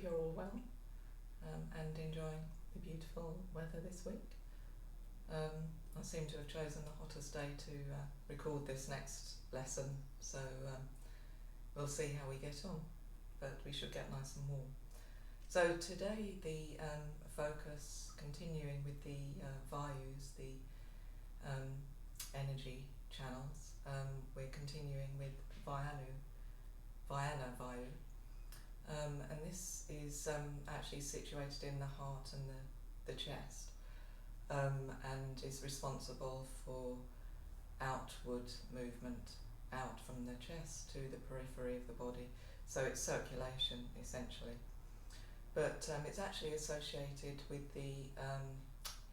you're all well and enjoying the beautiful weather this week. I seem to have chosen the hottest day to record this next lesson, so we'll see how we get on, but we should get nice and warm. So today the focus, continuing with the Vayus, the energy channels, we're continuing with Vyana Vayu, and this is actually situated in the heart and the chest, and is responsible for outward movement out from the chest to the periphery of the body, so it's circulation essentially. But it's actually associated with the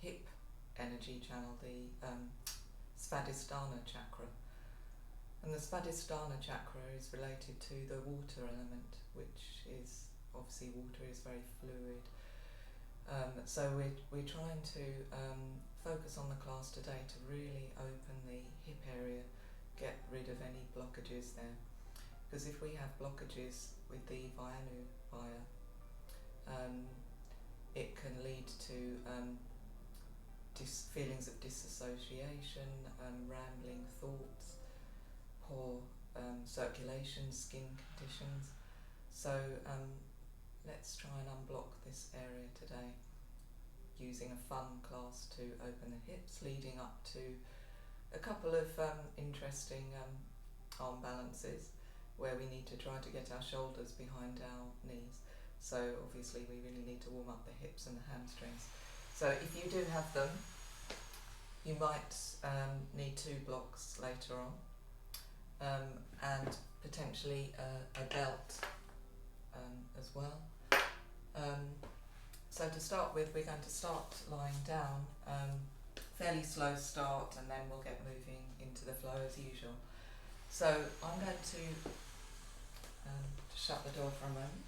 hip energy channel, the Suadisthana Chakra. And the Suadisthana Chakra is related to the water element, which is, obviously water is very fluid. So we're trying to focus on the class today to really open the hip area, get rid of any blockages there. Because if we have blockages with the Vyana Vayu, it can lead to feelings of disassociation, rambling thoughts, poor circulation, skin conditions. So let's try and unblock this area today using a fun class to open the hips, leading up to a couple of interesting arm balances where we need to try to get our shoulders behind our knees. So obviously we really need to warm up the hips and the hamstrings. So if you do have them, you might need 2 blocks later on, and potentially a belt as well. So to start with, we're going to start lying down, fairly slow start, and then we'll get moving into the flow as usual. So I'm going to shut the door for a moment.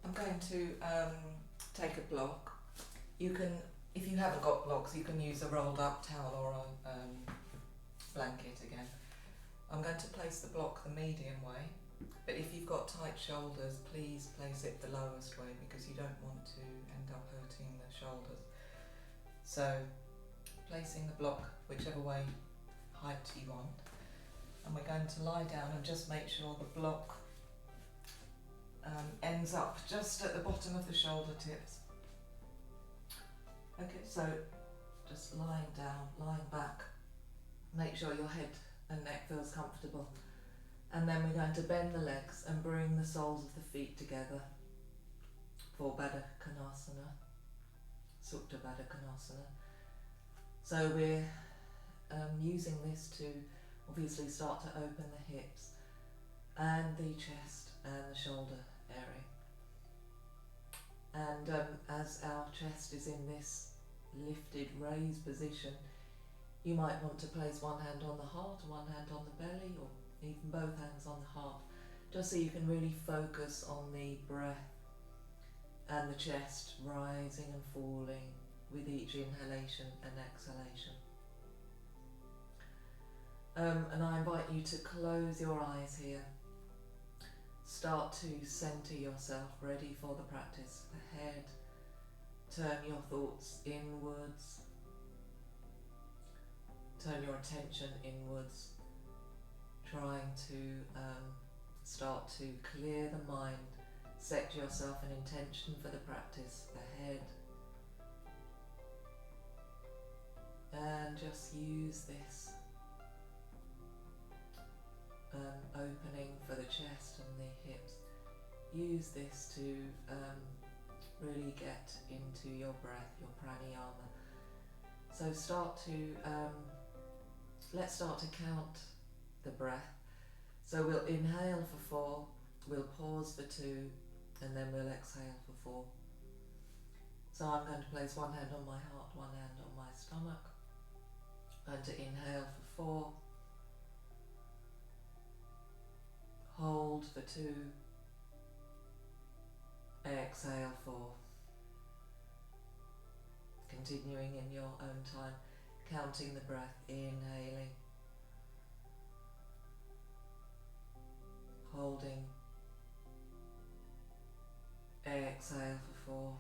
I'm going to take a block. You can, if you haven't got blocks, you can use a rolled up towel or a blanket again. I'm going to place the block the medium way, but if you've got tight shoulders, please place it the lowest way because you don't want to end up hurting the shoulders. So placing the block whichever way height you want, and we're going to lie down and just make sure the block ends up just at the bottom of the shoulder tips. Okay, so just lying down, lying back, make sure your head and neck feels comfortable, and then we're going to bend the legs and bring the soles of the feet together for Bhujapidasana, Tittibhasana. So we're using this to obviously start to open the hips and the chest and the shoulder area. And as our chest is in this lifted, raised position, you might want to place one hand on the heart, one hand on the belly, or even both hands on the heart, just so you can really focus on the breath and the chest rising and falling with each inhalation and exhalation. And I invite you to close your eyes here. Start to centre yourself, ready for the practice. The head, turn your thoughts inwards, turn your attention inwards, trying to start to clear the mind, set yourself an intention for the practice, the head, and just use this opening for the chest and the hips. Use this to really get into your breath, your pranayama. So let's start to count the breath. So we'll inhale for 4, we'll pause for 2, and then we'll exhale for 4. So I'm going to place one hand on my heart, one hand on my stomach. I'm going to inhale for 4, hold for 2, exhale 4. Continuing in your own time, counting the breath, inhaling, holding. Exhale for 4.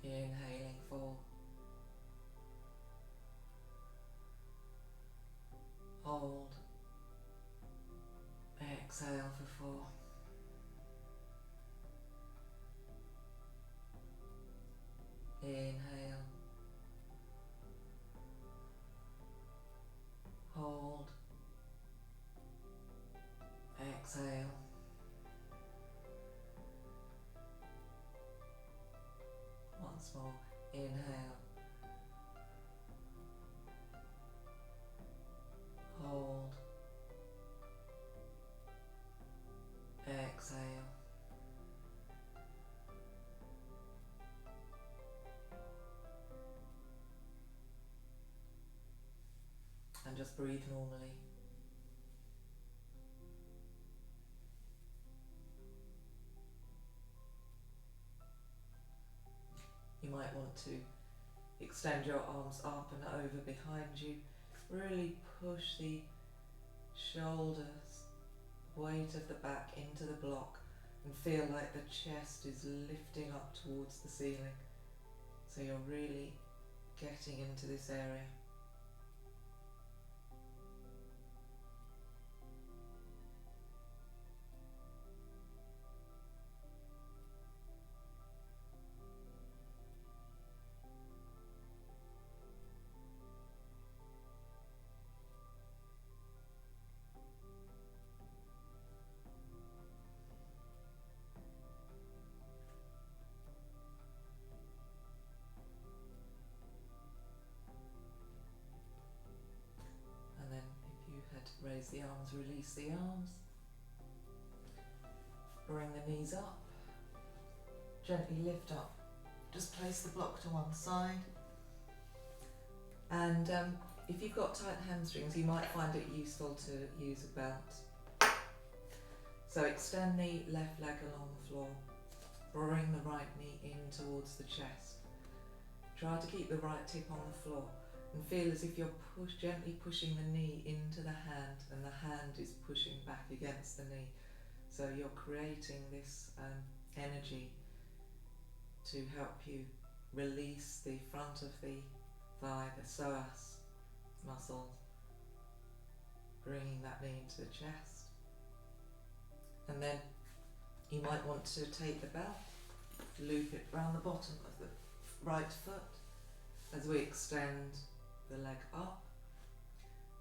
Inhaling 4. Hold. Exhale for 4. Inhale. Hold. Exhale. Once more. Inhale. Hold. Exhale. And just breathe normally. You might want to extend your arms up and over behind you. Really push the shoulders, weight of the back into the block, and feel like the chest is lifting up towards the ceiling. So you're really getting into this area. Raise the arms, release the arms. Bring the knees up. Gently lift up. Just place the block to one side. And if you've got tight hamstrings, you might find it useful to use a belt. So extend the left leg along the floor. Bring the right knee in towards the chest. Try to keep the right hip on the floor. And feel as if you're gently pushing the knee into the hand, and the hand is pushing back against the knee. So you're creating this energy to help you release the front of the thigh, the psoas muscles, bringing that knee into the chest. And then you might want to take the belt, loop it round the bottom of the right foot as we extend the leg up.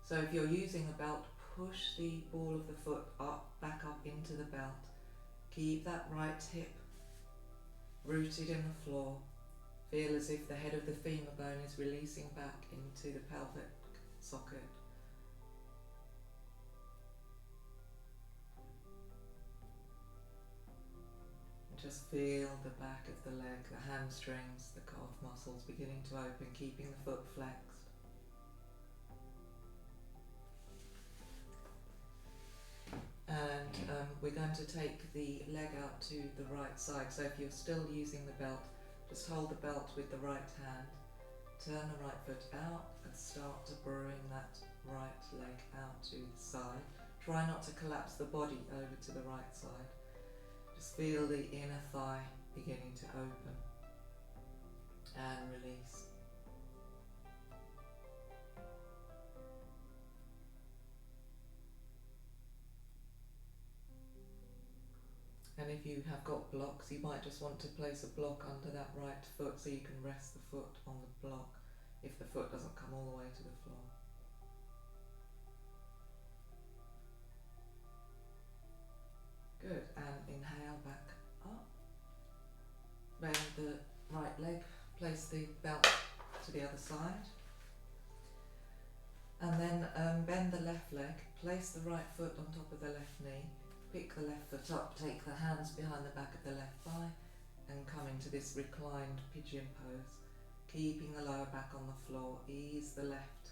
So if you're using a belt, push the ball of the foot up, back up into the belt. Keep that right hip rooted in the floor. Feel as if the head of the femur bone is releasing back into the pelvic socket. And just feel the back of the leg, the hamstrings, the calf muscles beginning to open, keeping the foot flexed. And we're going to take the leg out to the right side. So if you're still using the belt, just hold the belt with the right hand, turn the right foot out and start to bring that right leg out to the side. Try not to collapse the body over to the right side. Just feel the inner thigh beginning to open and release. And if you have got blocks, you might just want to place a block under that right foot so you can rest the foot on the block if the foot doesn't come all the way to the floor. Good, and inhale back up. Bend the right leg, place the belt to the other side. And then bend the left leg, place the right foot on top of the left knee. Pick the left foot up, take the hands behind the back of the left thigh and come into this reclined pigeon pose. Keeping the lower back on the floor, ease the left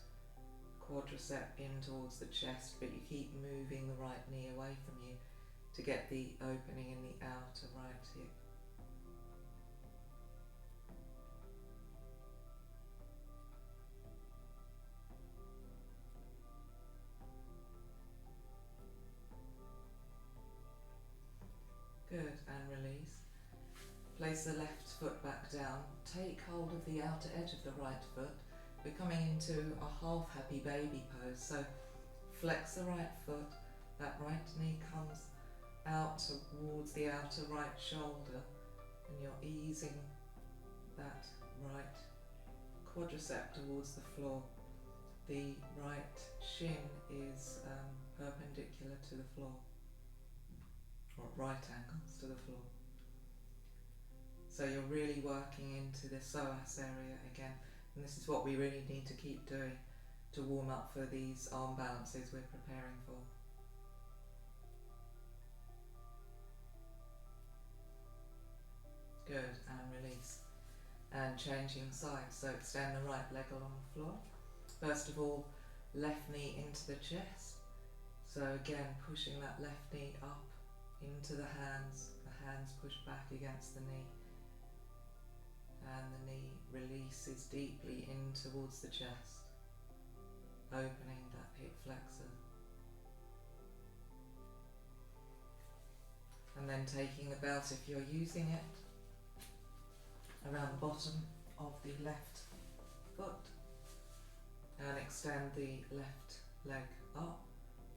quadricep in towards the chest, but you keep moving the right knee away from you to get the opening in the outer right hip. place the left foot back down, take hold of the outer edge of the right foot. We're coming into a half happy baby pose, so flex the right foot, that right knee comes out towards the outer right shoulder, and you're easing that right quadricep towards the floor. The right shin is perpendicular to the floor, or at right angles to the floor. So you're really working into the psoas area again, and this is what we really need to keep doing to warm up for these arm balances we're preparing for. Good, and release. And changing sides, so extend the right leg along the floor. First of all, left knee into the chest. So again, pushing that left knee up into the hands pushed back against the knee. And the knee releases deeply in towards the chest, opening that hip flexor. And then taking the belt, if you're using it, around the bottom of the left foot, and extend the left leg up,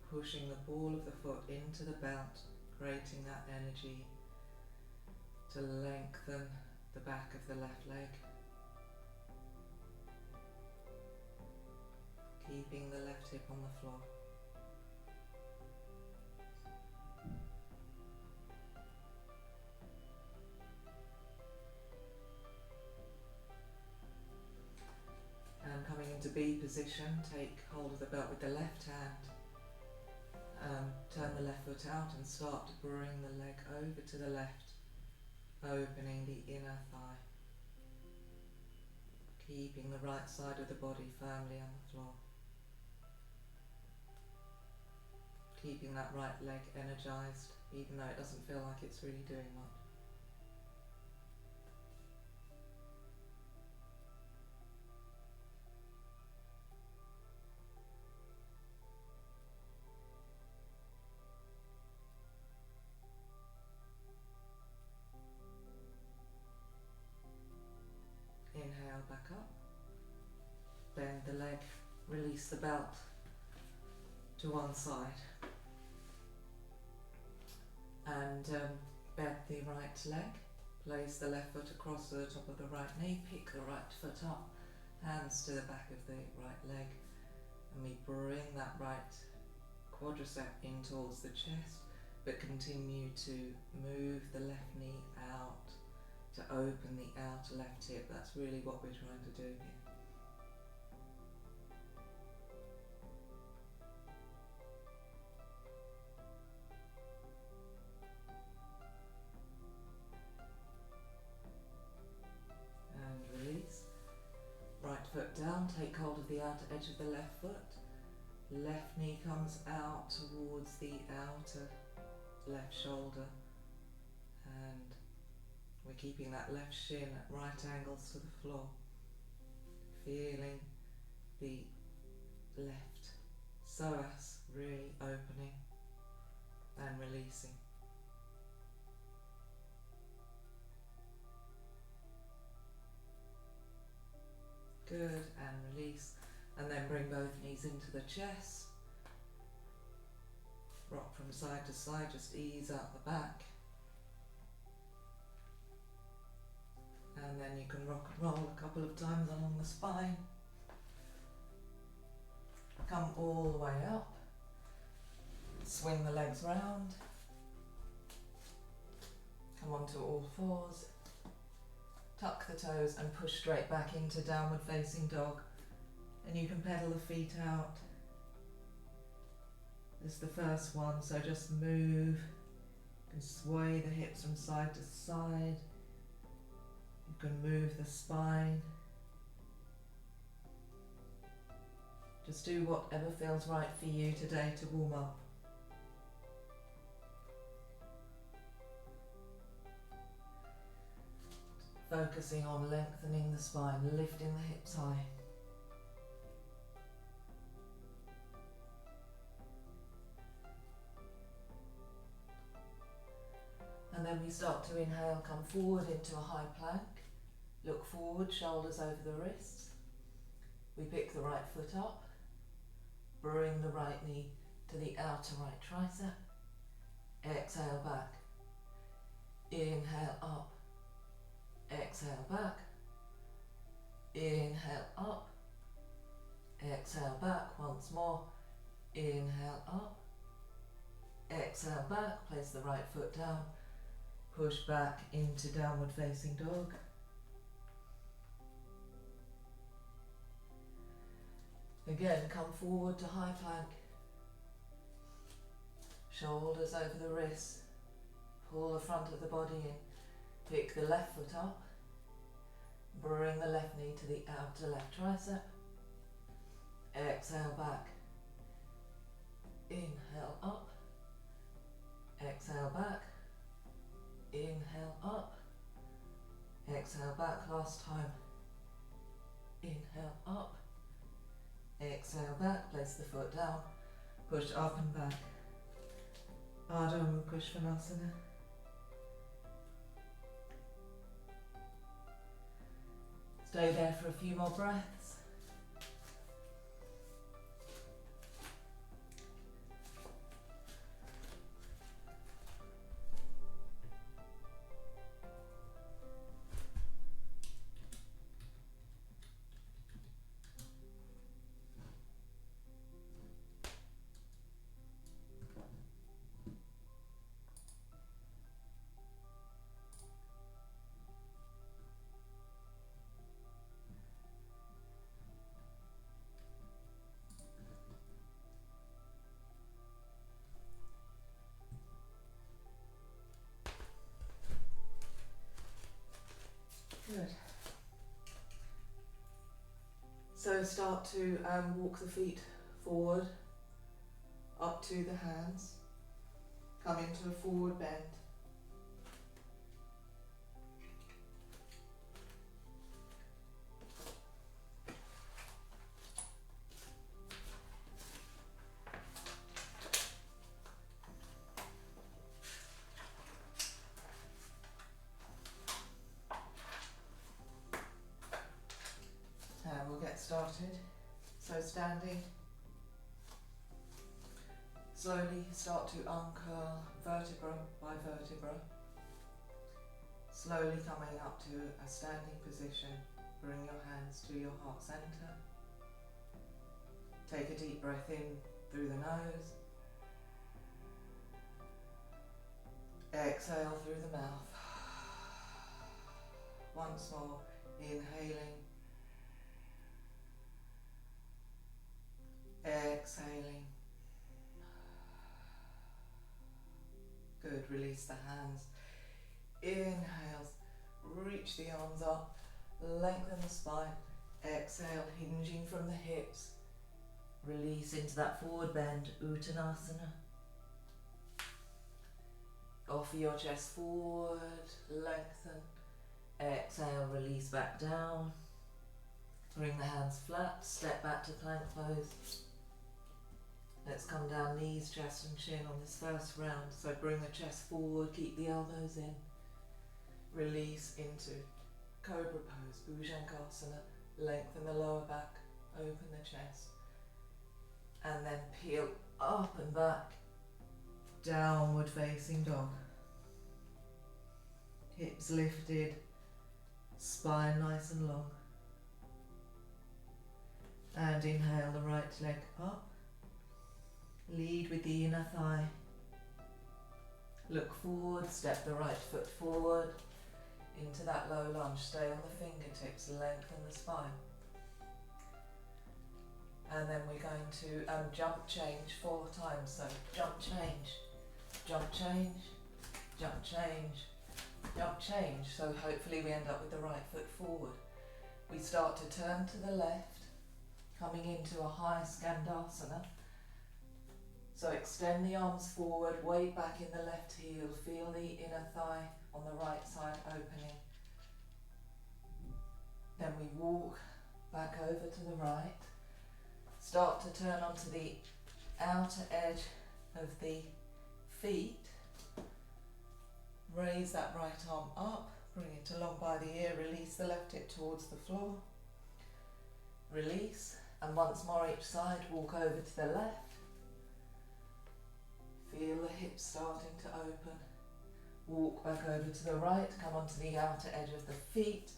pushing the ball of the foot into the belt, creating that energy to lengthen the back of the left leg, keeping the left hip on the floor. And coming into B position, take hold of the belt with the left hand, turn the left foot out and start to bring the leg over to the left, opening the inner thigh, keeping the right side of the body firmly on the floor, keeping that right leg energized even though it doesn't feel like it's really doing much. Inhale back up, bend the leg, release the belt to one side, and bend the right leg, place the left foot across to the top of the right knee, pick the right foot up, hands to the back of the right leg, and we bring that right quadricep in towards the chest, but continue to move the left knee out to open the outer left hip. That's really what we're trying to do here. And release. Right foot down, take hold of the outer edge of the left foot. Left knee comes out towards the outer left shoulder, and we're keeping that left shin at right angles to the floor, feeling the left psoas really opening and releasing. Good, and release, and then bring both knees into the chest, rock from side to side, just ease out the back. And then you can rock and roll a couple of times along the spine. Come all the way up. Swing the legs round. Come onto all fours. Tuck the toes and push straight back into downward facing dog. And you can pedal the feet out. This is the first one, so just move. You can sway the hips from side to side. You can move the spine. Just do whatever feels right for you today to warm up. Focusing on lengthening the spine, lifting the hips high. And then Then we start to inhale, come forward into a high plank. Look forward, shoulders over the wrists. We pick the right foot up. Bring the right knee to the outer right tricep. Exhale back. Inhale up. Exhale back. Inhale up. Exhale back once more. Inhale up. Exhale back. Place the right foot down. Push back into downward facing dog. Again, come forward to high plank. Shoulders over the wrists. Pull the front of the body in. Pick the left foot up. Bring the left knee to the outer left tricep. Exhale back. Inhale up. Exhale back. Inhale up. Exhale back last time. Inhale up. Exhale back, place the foot down. Push up and back. Ardha Mukha Svanasana. Stay there for a few more breaths. Good. So start to walk the feet forward, up to the hands, come into a forward bend. And we'll get started. So standing, slowly start to uncurl vertebra by vertebra. Slowly coming up to a standing position. Bring your hands to your heart center. Take a deep breath in through the nose. Exhale through the mouth. Once more, inhaling. Exhaling. Good, release the hands. Inhales, reach the arms up, lengthen the spine. Exhale, hinging from the hips. Release into that forward bend, Uttanasana. Offer your chest forward, lengthen. Exhale, release back down. Bring the hands flat, step back to plank pose. Let's come down, knees, chest and chin on this first round. So bring the chest forward, keep the elbows in. Release into Cobra Pose, Bhujapidasana. Lengthen the lower back, open the chest. And then peel up and back, downward facing dog. Hips lifted, spine nice and long. And inhale the right leg up. Lead with the inner thigh. Look forward, step the right foot forward into that low lunge. Stay on the fingertips, lengthen the spine. And then we're going to jump change 4 times. So jump change, jump change, jump change, jump change. So hopefully we end up with the right foot forward. We start to turn to the left, coming into a high Skandasana. So extend the arms forward, weight back in the left heel, feel the inner thigh on the right side opening. Then we walk back over to the right, start to turn onto the outer edge of the feet, Raise that right arm up, bring it along by the ear, release the left hip towards the floor. Release, and once more each side, walk over to the left. Feel the hips starting to open. Walk back over to the right, come onto the outer edge of the feet,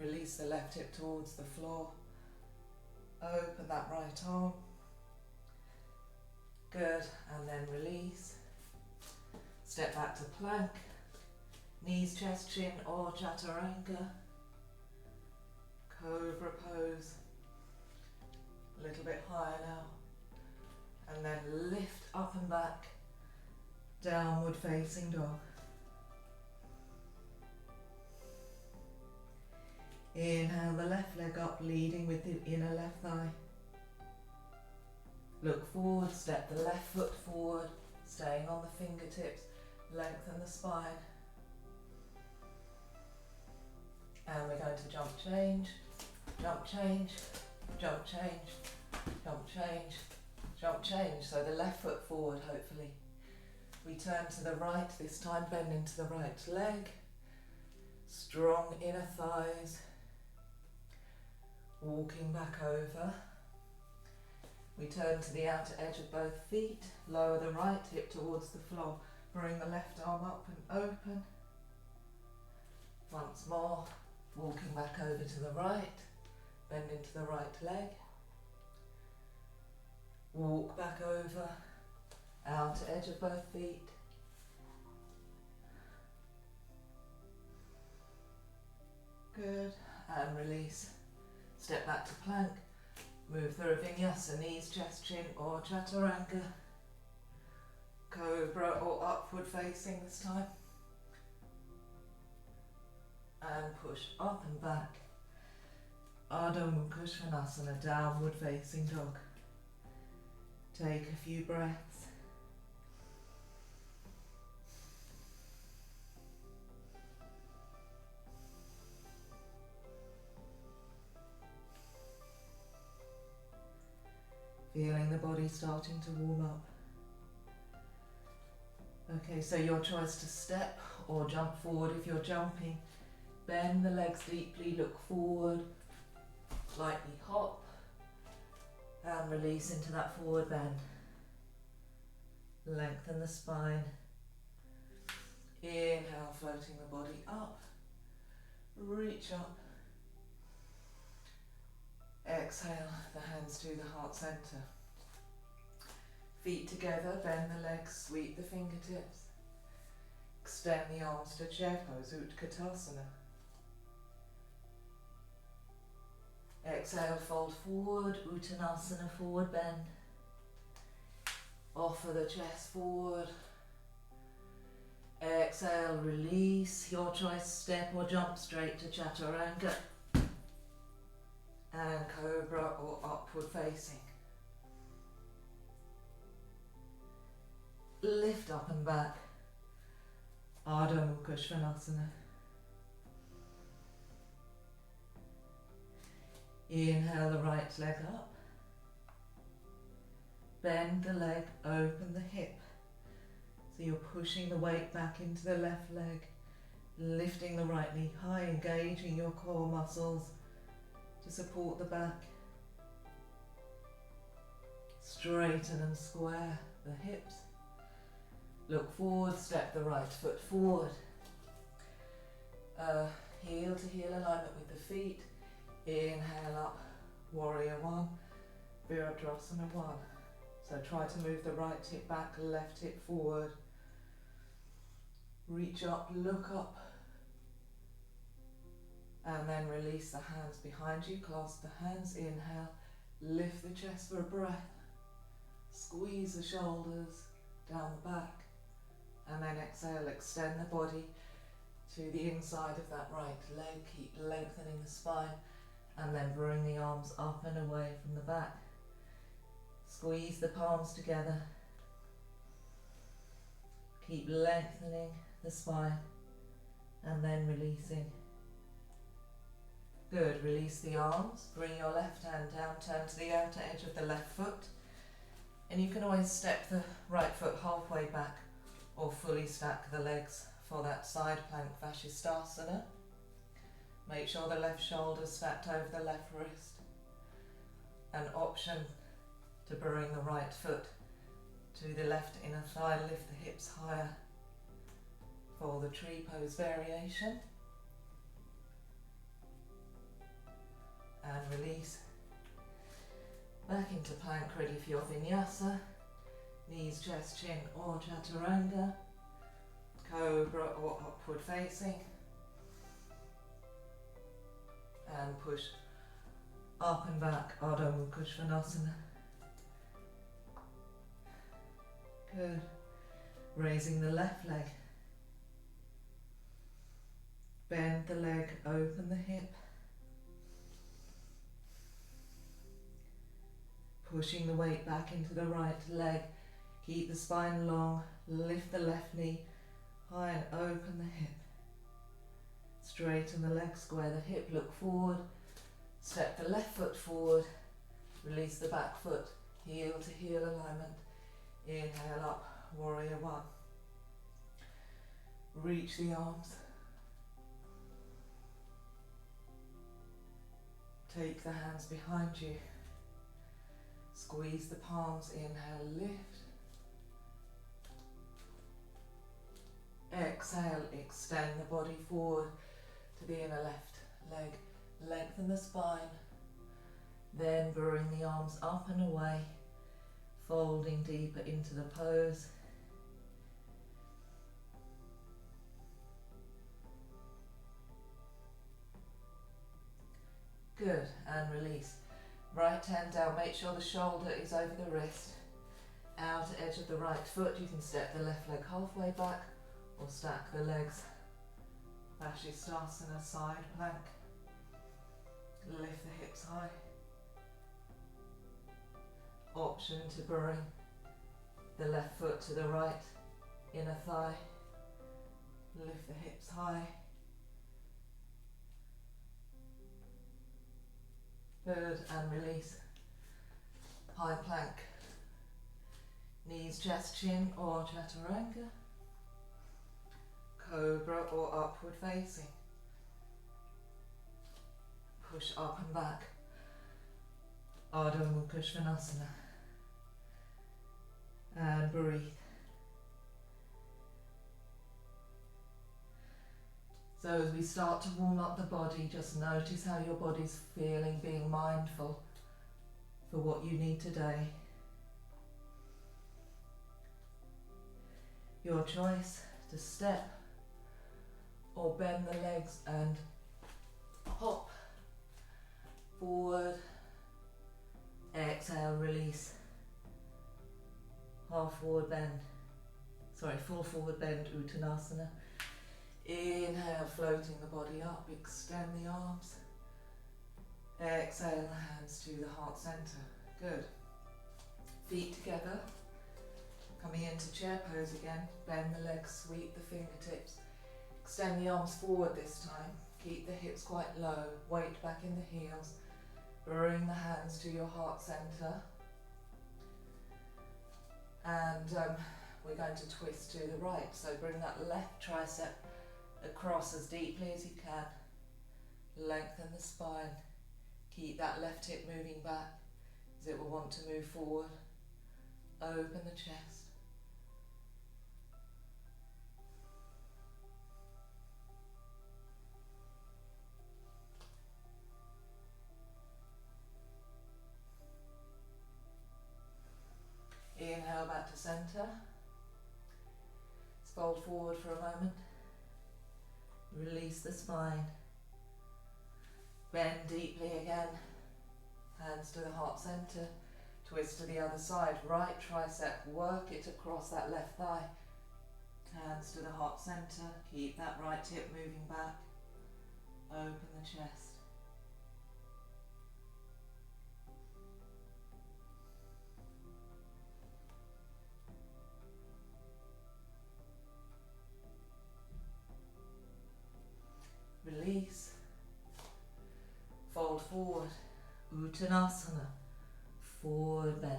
release the left hip towards the floor. Open that right arm. Good, and then release. Step back to plank. Knees, chest, chin or chaturanga. Cobra pose. A little bit higher now. And then lift up and back. Downward facing dog. Inhale the left leg up, leading with the inner left thigh. Look forward, step the left foot forward, staying on the fingertips, lengthen the spine. And we're going to jump change, jump change, jump change, jump change, jump change. So the left foot forward, hopefully. We turn to the right, this time bend into the right leg. Strong inner thighs. Walking back over. We turn to the outer edge of both feet. Lower the right hip towards the floor. Bring the left arm up and open. Once more. Walking back over to the right. Bend into the right leg. Walk back over. Outer edge of both feet. Good. And release. Step back to plank. Move through a vinyasa, knees, chest, chin or chaturanga. Cobra or upward facing this time. And push up and back. Ardha Mukha Svanasana, downward facing dog. Take a few breaths. Feeling the body starting to warm up. Okay, so your choice to step or jump forward. If you're jumping, bend the legs deeply, look forward, lightly hop, and release into that forward bend. Lengthen the spine. Inhale, floating the body up, reach up. Exhale, the hands to the heart center. Feet together, bend the legs, sweep the fingertips. Extend the arms to chair pose, Utkatasana. Exhale, fold forward, Uttanasana, forward bend. Offer the chest forward. Exhale, release. Your choice, step or jump straight to chaturanga. And cobra or upward facing. Lift up and back. Ardha Mukha Svanasana. Inhale the right leg up. Bend the leg, open the hip. So you're pushing the weight back into the left leg. Lifting the right knee high, engaging your core muscles to support the back. Straighten and square the hips. Look forward, step the right foot forward. Heel to heel alignment with the feet. Inhale up, warrior one, Virabhadrasana one. So try to move the right hip back, left hip forward. Reach up, look up. And then release the hands behind you, clasp the hands, inhale, lift the chest for a breath, squeeze the shoulders down the back, and then exhale, extend the body to the inside of that right leg, keep lengthening the spine, and then bring the arms up and away from the back. Squeeze the palms together, keep lengthening the spine, and then releasing. Good, release the arms, bring your left hand down, turn to the outer edge of the left foot, and you can always step the right foot halfway back or fully stack the legs for that side plank Vyana. Make sure the left shoulder stacked over the left wrist. An option to bring the right foot to the left inner thigh, lift the hips higher for the tree pose variation. And release. Back into plank, ready for your Vinyasa. Knees, chest, chin or Chaturanga. Cobra or upward facing. And push up and back, Ardha Mukha Svanasana. Good. Raising the left leg. Bend the leg, open the hip. Pushing the weight back into the right leg. Keep the spine long, lift the left knee high and open the hip. Straighten the leg, square the hip, look forward. Step the left foot forward. Release the back foot, heel to heel alignment. Inhale up, warrior one. Reach the arms. Take the hands behind you. Squeeze the palms, inhale, lift. Exhale, extend the body forward to the inner left leg. Lengthen the spine. Then bring the arms up and away, folding deeper into the pose. Good, and release. Right hand down, make sure the shoulder is over the wrist. Outer edge of the right foot, you can step the left leg halfway back or stack the legs. Vyana side plank. Lift the hips high. Option to bring the left foot to the right inner thigh. Lift the hips high. Good, and release. High plank. Knees, chest, chin or Chaturanga. Cobra or upward facing. Push up and back. Ardha Mukha Svanasana. And breathe. So as we start to warm up the body, just notice how your body's feeling, being mindful for what you need today. Your choice to step or bend the legs and hop forward. Exhale, release. Half forward bend. Full forward bend, Uttanasana. Inhale, floating the body up, extend the arms. Exhale, hands to the heart center. Good. Feet together. Coming into chair pose again. Bend the legs, sweep the fingertips. Extend the arms forward this time. Keep the hips quite low. Weight back in the heels. Bring the hands to your heart center. And we're going to twist to the right. So bring that left tricep across as deeply as you can. Lengthen the spine. Keep that left hip moving back as it will want to move forward. Open the chest. Inhale back to center. Fold forward for a moment. Release the spine. Bend deeply again. Hands to the heart center. Twist to the other side. Right tricep, work it across that left thigh. Hands to the heart center. Keep that right hip moving back. Open the chest. Release. Fold forward. Uttanasana. Forward bend.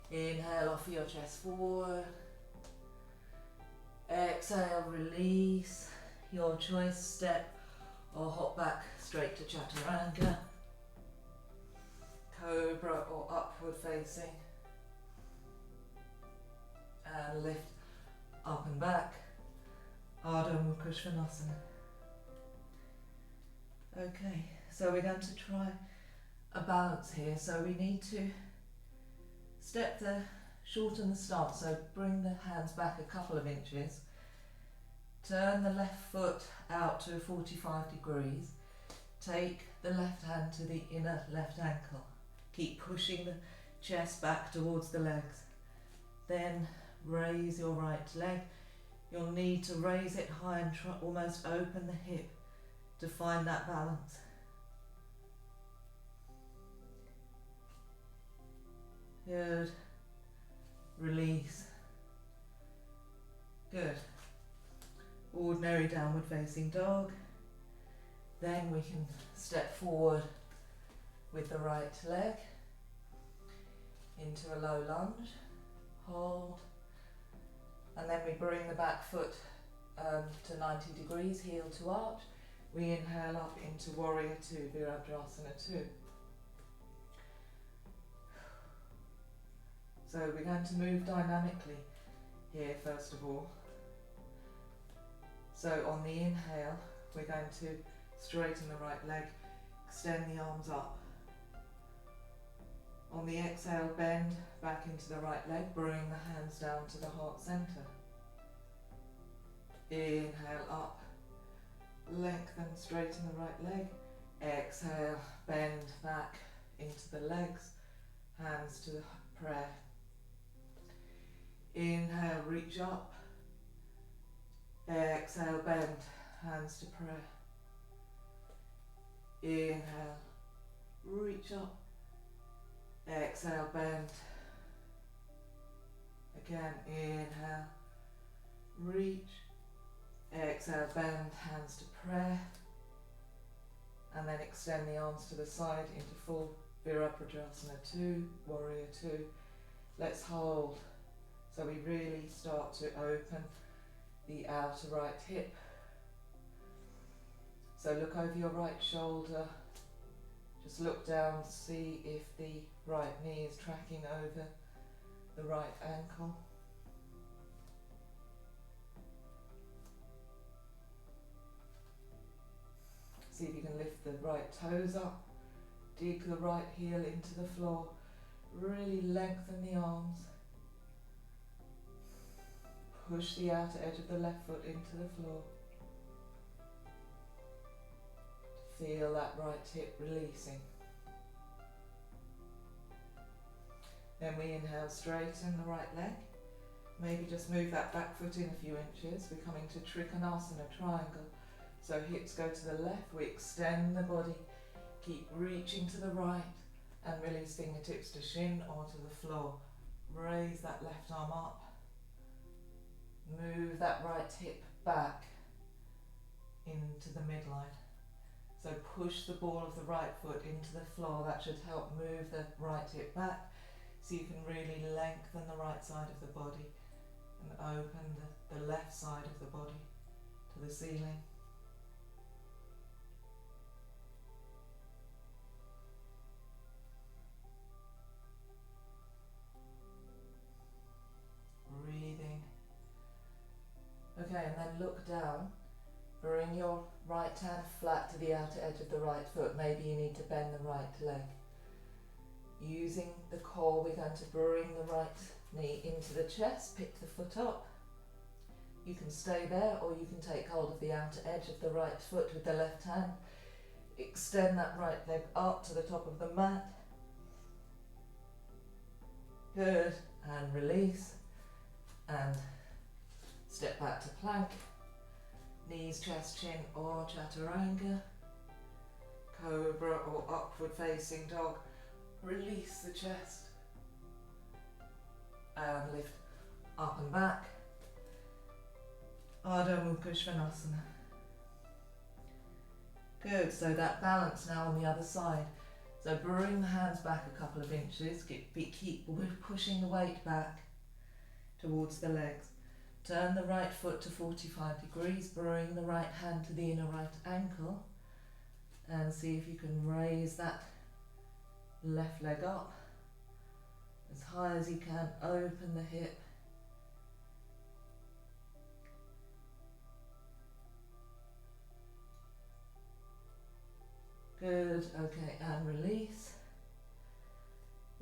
Inhale, offer your chest forward. Exhale, release. Your choice, step or hop back straight to Chaturanga. Cobra or upward facing. And lift up and back. Ardha Mukha Svanasana. Okay, so we're going to try a balance here. So we need to shorten the stance. So bring the hands back a couple of inches. Turn the left foot out to 45 degrees. Take the left hand to the inner left ankle. Keep pushing the chest back towards the legs. Then raise your right leg. You'll need to raise it high and almost open the hip to find that balance. Good. Release. Good. Ordinary downward facing dog. Then we can step forward with the right leg into a low lunge. Hold. And then we bring the back foot to 90 degrees, heel to arch. We inhale up into Warrior Two, Virabhadrasana 2. So we're going to move dynamically here first of all. So on the inhale, we're going to straighten the right leg, extend the arms up. On the exhale, bend back into the right leg, bring the hands down to the heart center. Inhale up, lengthen, straighten the right leg. Exhale, bend back into the legs, hands to the prayer. Inhale, reach up. Exhale, bend, hands to prayer. Inhale, reach up. Exhale, bend. Again, inhale, reach. Exhale, bend, hands to prayer. And then extend the arms to the side into full Virabhadrasana 2, Warrior 2. Let's hold. So we really start to open the outer right hip. So look over your right shoulder. Just look down, see if the right knee is tracking over the right ankle. See if you can lift the right toes up, dig the right heel into the floor, really lengthen the arms, push the outer edge of the left foot into the floor. Feel that right hip releasing. Then we inhale, straighten the right leg. Maybe just move that back foot in a few inches. We're coming to Trikonasana, triangle. So hips go to the left, we extend the body, keep reaching to the right and release fingertips to shin or to the floor. Raise that left arm up. Move that right hip back into the midline. So push the ball of the right foot into the floor. That should help move the right hip back so you can really lengthen the right side of the body and open the left side of the body to the ceiling. Breathing. Okay, and then look down. Bring your right hand flat to the outer edge of the right foot. Maybe you need to bend the right leg. Using the core, we're going to bring the right knee into the chest, pick the foot up. You can stay there or you can take hold of the outer edge of the right foot with the left hand. Extend that right leg up to the top of the mat. Good, and release. And step back to plank. Knees, chest, chin or Chaturanga. Cobra or upward facing dog. Release the chest. And lift up and back. Ardha Mukha Svanasana. Good, so that balance now on the other side. So bring the hands back a couple of inches. Keep pushing the weight back towards the legs. Turn the right foot to 45 degrees, bring the right hand to the inner right ankle, and see if you can raise that left leg up as high as you can. Open the hip. Good, okay, and release.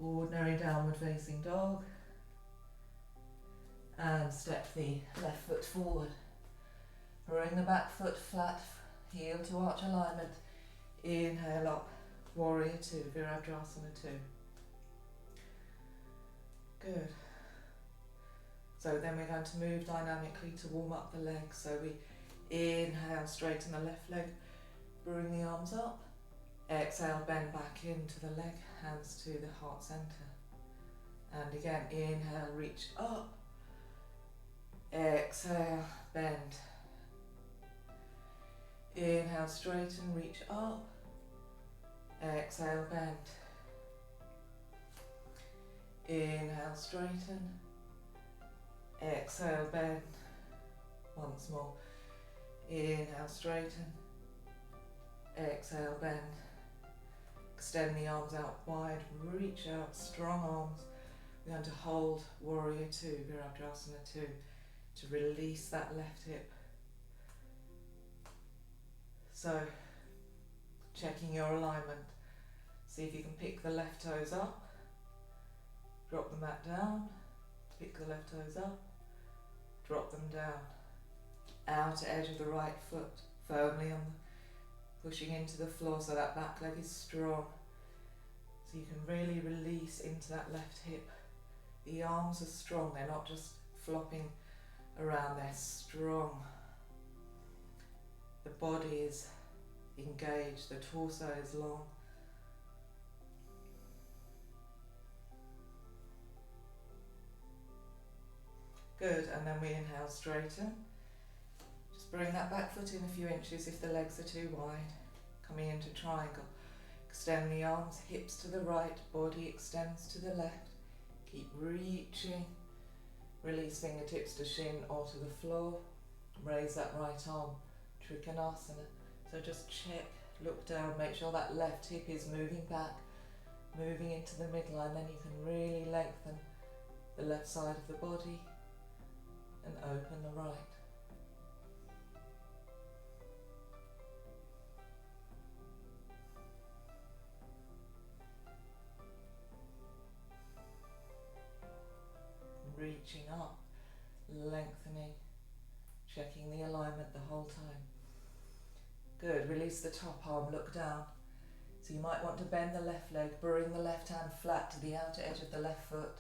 Ordinary downward facing dog. And step the left foot forward. Bring the back foot flat, heel to arch alignment. Inhale up, warrior two, Virabhadrasana 2. Good. So then we're going to move dynamically to warm up the legs. So we inhale, straighten the left leg, bring the arms up. Exhale, bend back into the leg, hands to the heart center. And again, inhale, reach up. Exhale, bend. Inhale, straighten, reach up. Exhale, bend. Inhale, straighten. Exhale, bend. Once more. Inhale, straighten. Exhale, bend. Extend the arms out wide, reach out, strong arms. We're going to hold warrior two, Virabhadrasana 2, to release that left hip. So, checking your alignment. See if you can pick the left toes up, drop the mat down, pick the left toes up, drop them down. Outer edge of the right foot, firmly on the, pushing into the floor so that back leg is strong. So you can really release into that left hip. The arms are strong, they're not just flopping around, they're strong. The body is engaged, the torso is long. Good, and then we inhale, straighten. Just bring that back foot in a few inches if the legs are too wide. Coming into triangle. Extend the arms, hips to the right, body extends to the left. Keep reaching. Release fingertips to shin or to the floor. Raise that right arm, Trikonasana. So just check, look down, make sure that left hip is moving back, moving into the midline. Then you can really lengthen the left side of the body and open the right. Reaching up, lengthening, checking the alignment the whole time. Good, release the top arm, look down. So you might want to bend the left leg, bring the left hand flat to the outer edge of the left foot.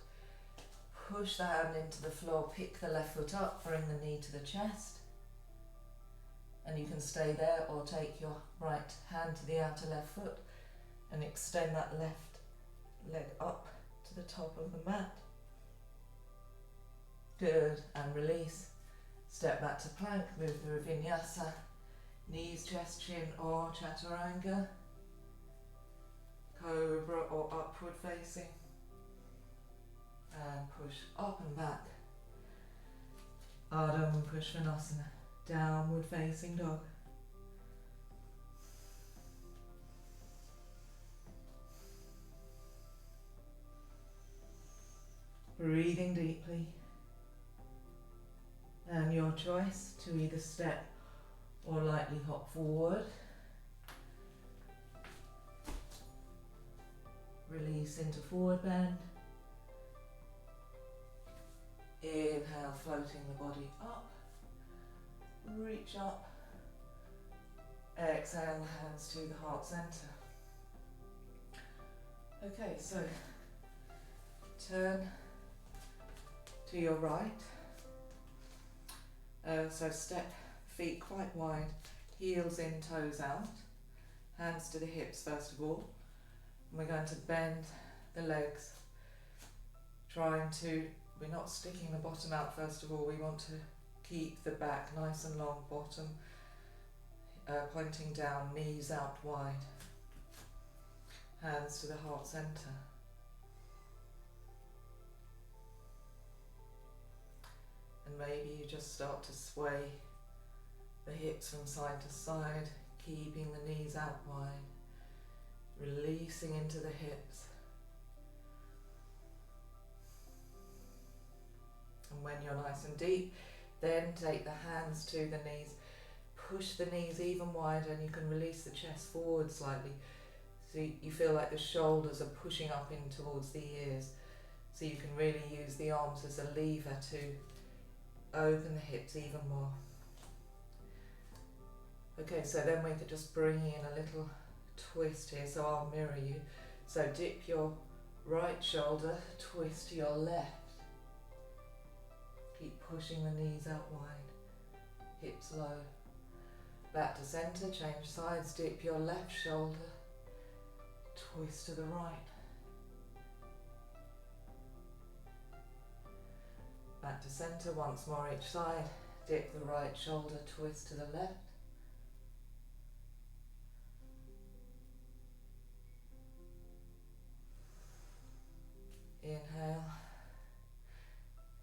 Push the hand into the floor, pick the left foot up, bring the knee to the chest. And you can stay there or take your right hand to the outer left foot and extend that left leg up to the top of the mat. Good, and release. Step back to plank, move through Vinyasa. Knees, chest, chin or chaturanga. Cobra or upward facing. And push up and back. Ardha Svanasana, downward facing dog. Breathing deeply. And your choice to either step or lightly hop forward. Release into forward bend. Inhale, floating the body up. Reach up. Exhale, hands to the heart center. Okay, so turn to your right. So step feet quite wide, heels in, toes out, hands to the hips first of all. And we're going to bend the legs, we're not sticking the bottom out first of all, we want to keep the back nice and long, bottom pointing down, knees out wide, hands to the heart center. And maybe you just start to sway the hips from side to side, keeping the knees out wide, releasing into the hips. And when you're nice and deep, then take the hands to the knees, push the knees even wider, and you can release the chest forward slightly. So you feel like the shoulders are pushing up in towards the ears. So you can really use the arms as a lever to open the hips even more. Okay, so then we could just bring in a little twist here, so I'll mirror you. So dip your right shoulder, twist to your left. Keep pushing the knees out wide, hips low. Back to centre, change sides, dip your left shoulder, twist to the right. Back to centre, once more each side, dip the right shoulder, twist to the left. Inhale,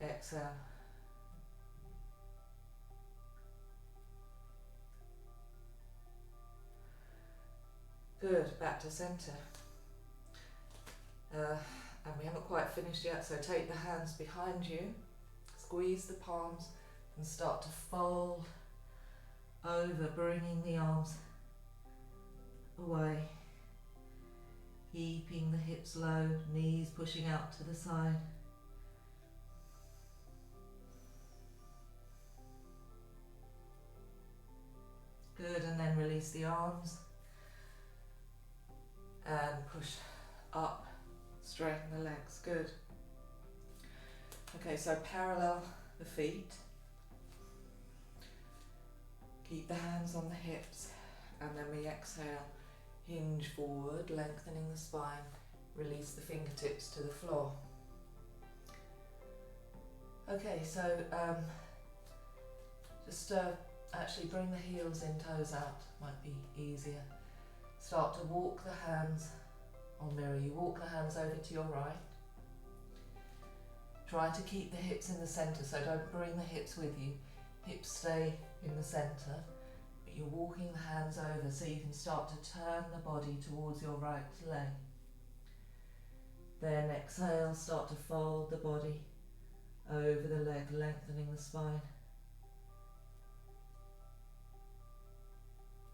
exhale. Good, back to centre. And we haven't quite finished yet, so take the hands behind you, squeeze the palms and start to fold over, bringing the arms away. Keeping the hips low, knees pushing out to the side. Good, and then release the arms and push up, straighten the legs. Good. Okay, so parallel the feet. Keep the hands on the hips, and then we exhale. Hinge forward, lengthening the spine, release the fingertips to the floor. Okay, so just actually bring the heels in, toes out, might be easier. Start to walk the hands, I'll mirror you, walk the hands over to your right. Try to keep the hips in the centre, so don't bring the hips with you. Hips stay in the centre. You're walking the hands over so you can start to turn the body towards your right leg. Then exhale, start to fold the body over the leg, lengthening the spine.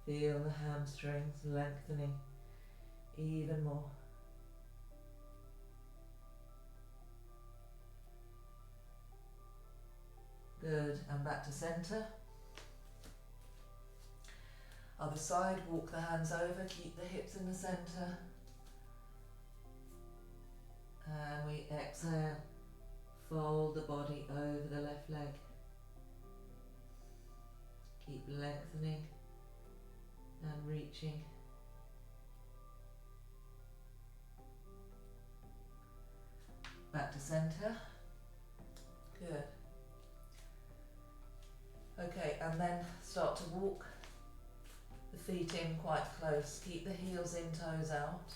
Feel the hamstrings lengthening even more. Good, and back to centre. Other side, walk the hands over, keep the hips in the centre. And we exhale, fold the body over the left leg. Keep lengthening and reaching. Back to centre. Good. Okay, and then start to walk the feet in quite close. Keep the heels in, toes out.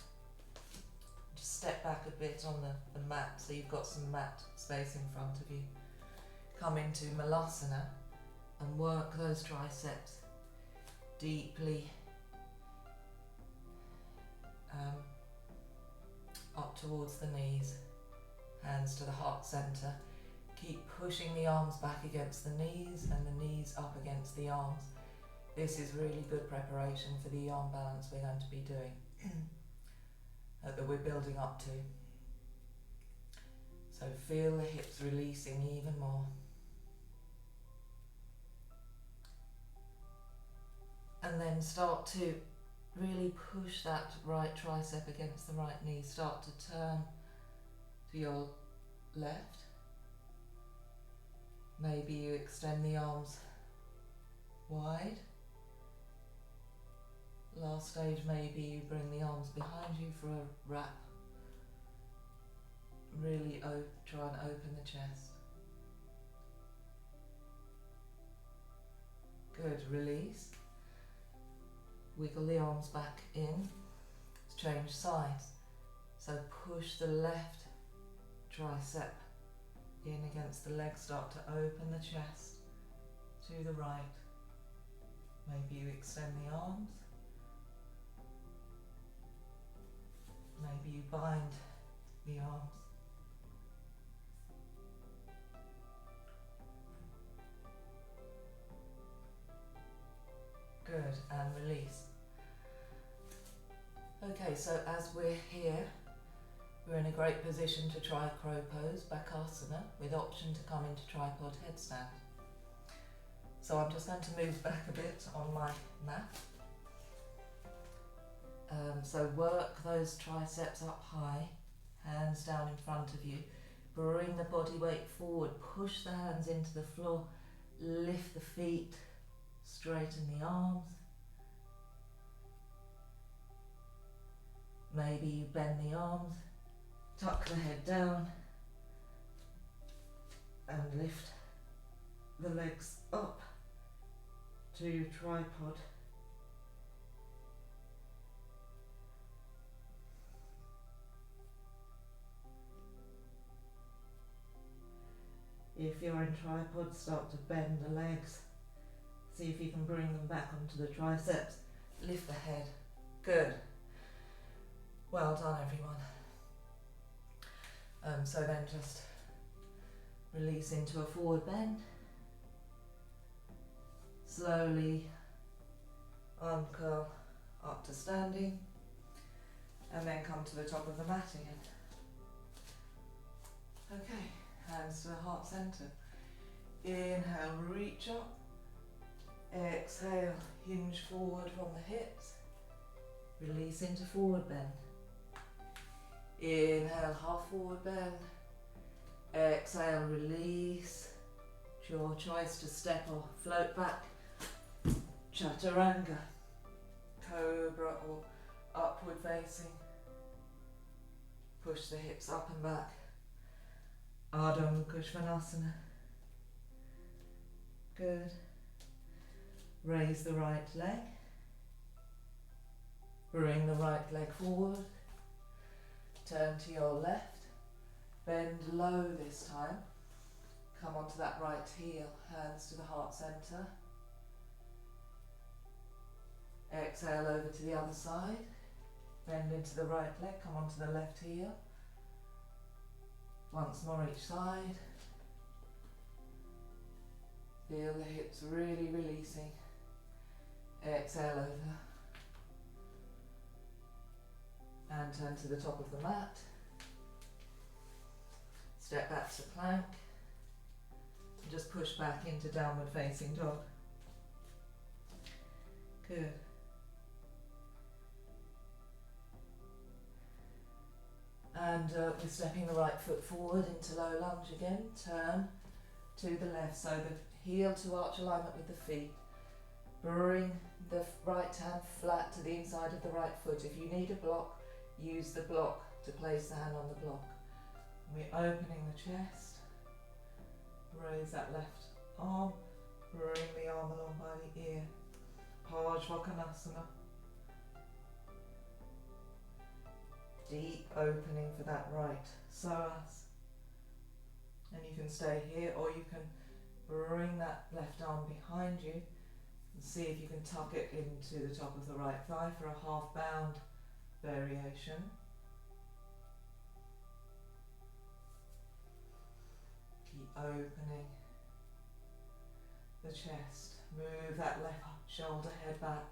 Just step back a bit on the mat so you've got some mat space in front of you. Come into Malasana and work those triceps deeply up towards the knees, hands to the heart centre. Keep pushing the arms back against the knees and the knees up against the arms. This is really good preparation for the arm balance we're going to be doing, that we're building up to. So feel the hips releasing even more. And then start to really push that right tricep against the right knee. Start to turn to your left. Maybe you extend the arms wide. Last stage, maybe you bring the arms behind you for a wrap. Really try and open the chest. Good, release. Wiggle the arms back in. Change sides. So push the left tricep in against the legs, start to open the chest to the right. Maybe you extend the arms. Maybe you bind the arms. Good, and release. Okay, so as we're here, we're in a great position to try crow pose, Bakasana, with option to come into tripod headstand. So I'm just going to move back a bit on my mat. So work those triceps up high, hands down in front of you. Bring the body weight forward, push the hands into the floor, lift the feet, straighten the arms. Maybe you bend the arms, tuck the head down and lift the legs up to tripod. If you're in tripod, start to bend the legs. See if you can bring them back onto the triceps. Lift the head. Good. Well done, everyone. So then just release into a forward bend. Slowly uncurl up to standing. And then come to the top of the mat again. Okay. Hands to the heart center. Inhale, reach up. Exhale, hinge forward from the hips. Release into forward bend. Inhale, half forward bend. Exhale, release. It's your choice to step or float back. Chaturanga. Cobra or upward facing. Push the hips up and back. Ardha Mukha Svanasana. Good. Raise the right leg. Bring the right leg forward. Turn to your left. Bend low this time. Come onto that right heel. Hands to the heart center. Exhale over to the other side. Bend into the right leg. Come onto the left heel. Once more each side. Feel the hips really releasing. Exhale over. And turn to the top of the mat. Step back to plank. And just push back into downward facing dog. Good. And we're stepping the right foot forward into low lunge again. Turn to the left, so the heel to arch alignment with the feet. Bring the right hand flat to the inside of the right foot. If you need a block, use the block to place the hand on the block. We're opening the chest. Raise that left arm. Bring the arm along by the ear. Pajvakonasana. Deep opening for that right psoas. And you can stay here, or you can bring that left arm behind you and see if you can tuck it into the top of the right thigh for a half bound variation. Keep opening the chest. Move that left shoulder head back.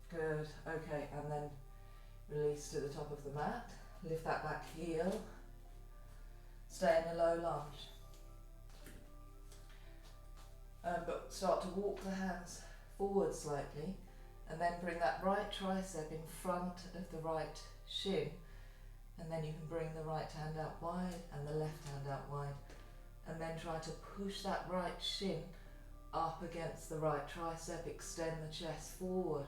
Good, okay, and then release to the top of the mat. Lift that back heel. Stay in a low lunge. But start to walk the hands forward slightly, and then bring that right tricep in front of the right shin, and then you can bring the right hand out wide and the left hand out wide, and then try to push that right shin up against the right tricep. Extend the chest forward.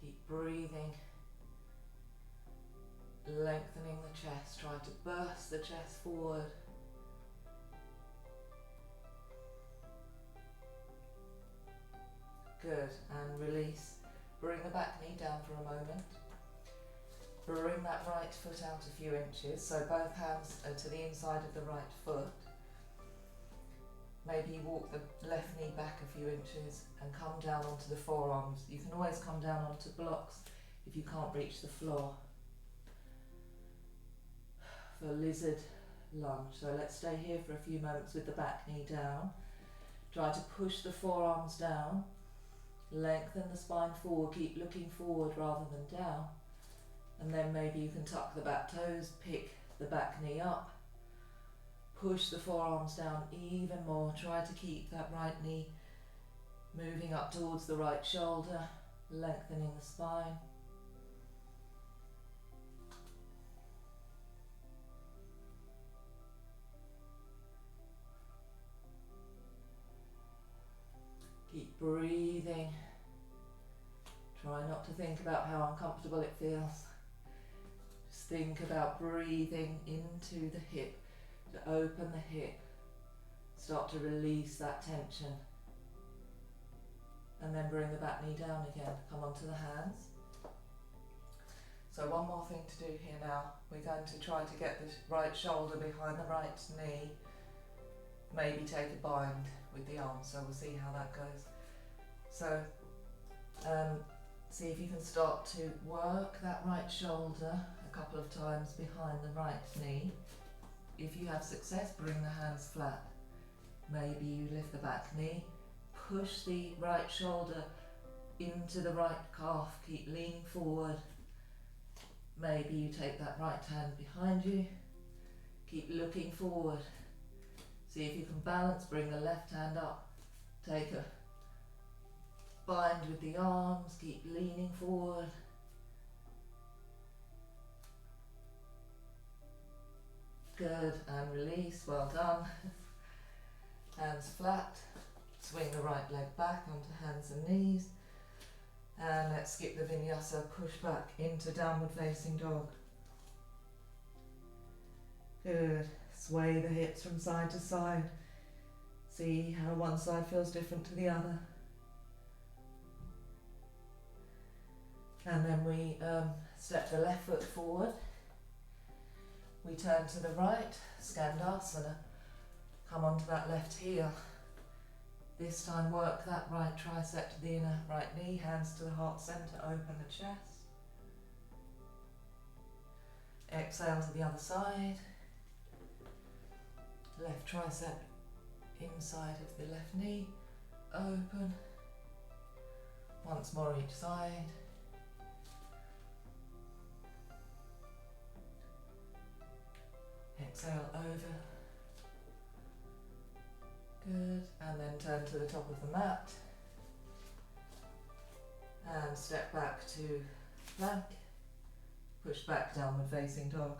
Keep breathing, lengthening the chest. Try to burst the chest forward. Good, and release. Bring the back knee down for a moment. Bring that right foot out a few inches, so both hands are to the inside of the right foot. Maybe you walk the left knee back a few inches and come down onto the forearms. You can always come down onto blocks if you can't reach the floor. For lizard lunge. So let's stay here for a few moments with the back knee down. Try to push the forearms down. Lengthen the spine forward. Keep looking forward rather than down. And then maybe you can tuck the back toes, pick the back knee up. Push the forearms down even more. Try to keep that right knee moving up towards the right shoulder, lengthening the spine. Keep breathing. Try not to think about how uncomfortable it feels. Just think about breathing into the hip, to open the hip. Start to release that tension. And then bring the back knee down again. Come onto the hands. So one more thing to do here now. We're going to try to get the right shoulder behind the right knee. Maybe take a bind with the arm, so we'll see how that goes. So see if you can start to work that right shoulder a couple of times behind the right knee. If you have success, bring the hands flat. Maybe you lift the back knee, push the right shoulder into the right calf, keep leaning forward. Maybe you take that right hand behind you, keep looking forward. See if you can balance, bring the left hand up, take a bind with the arms, keep leaning forward. Good, and release, well done. Hands flat, swing the right leg back onto hands and knees. And let's skip the Vinyasa, push back into downward facing dog. Good, sway the hips from side to side. See how one side feels different to the other. And then we step the left foot forward. We turn to the right, Skandasana. Come onto that left heel. This time work that right tricep to the inner right knee, hands to the heart center, open the chest. Exhale to the other side. Left tricep inside of the left knee, open. Once more each side. Exhale over. Good, and then turn to the top of the mat. And step back to plank. Push back, downward facing dog.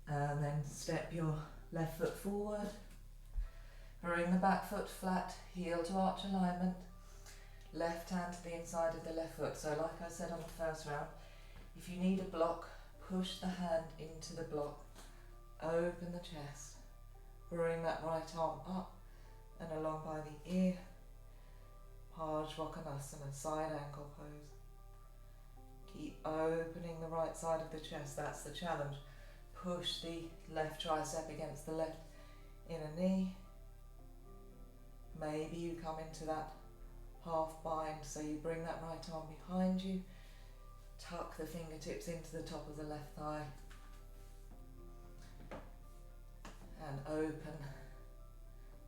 And then step your left foot forward. Bring the back foot flat, heel to arch alignment. Left hand to the inside of the left foot. So like I said on the first round, if you need a block, push the hand into the block. Open the chest. Bring that right arm up and along by the ear. Bhujapidasana, side ankle pose. Keep opening the right side of the chest, that's the challenge. Push the left tricep against the left inner knee. Maybe you come into that half bind, so you bring that right arm behind you. Tuck the fingertips into the top of the left thigh. And open